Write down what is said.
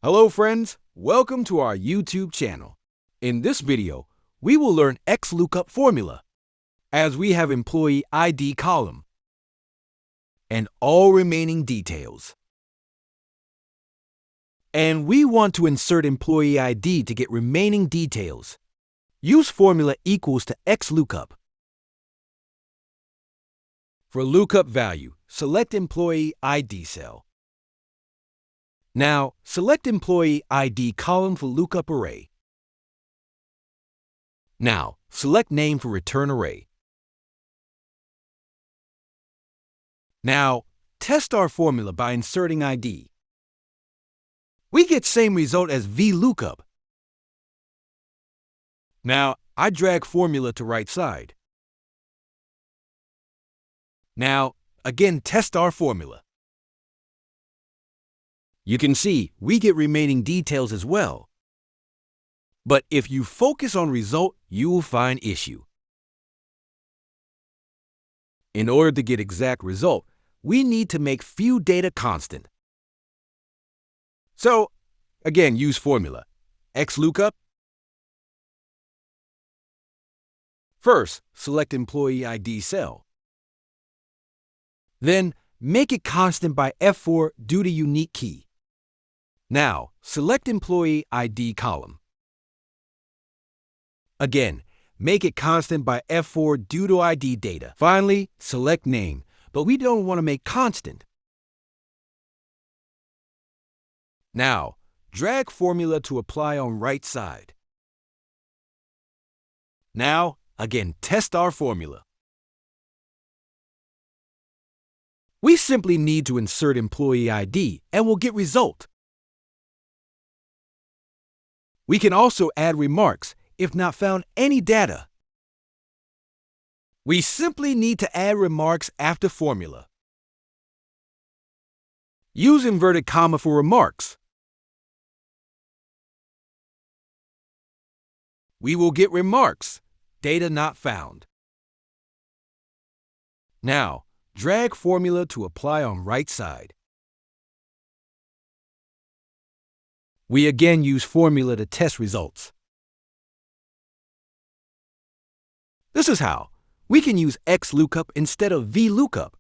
Hello friends, welcome to our YouTube channel. In this video, we will learn XLOOKUP formula, as we have employee ID column, and all remaining details. And we want to insert employee ID to get remaining details. Use formula equals to XLOOKUP. For lookup value, select employee ID cell. Now, select employee ID column for lookup array. Now, select name for return array. Now, test our formula by inserting ID. We get same result as VLOOKUP. Now, I drag formula to right side. Now, again test our formula. You can see we get remaining details as well. But if you focus on result, you will find issue. In order to get exact result, we need to make few data constant. So, again, use formula. XLOOKUP. First, select employee ID cell. Then, make it constant by F4 due to unique key. Now, select employee ID column. Again, make it constant by F4 due to ID data. Finally, select name, but we don't want to make constant. Now, drag formula to apply on right side. Now, again, test our formula. We simply need to insert employee ID and we'll get result. We can also add remarks if not found any data. We simply need to add remarks after formula. Use inverted comma for remarks. We will get remarks, data not found. Now, drag formula to apply on right side. We again use formula to test results. This is how we can use XLOOKUP instead of VLOOKUP.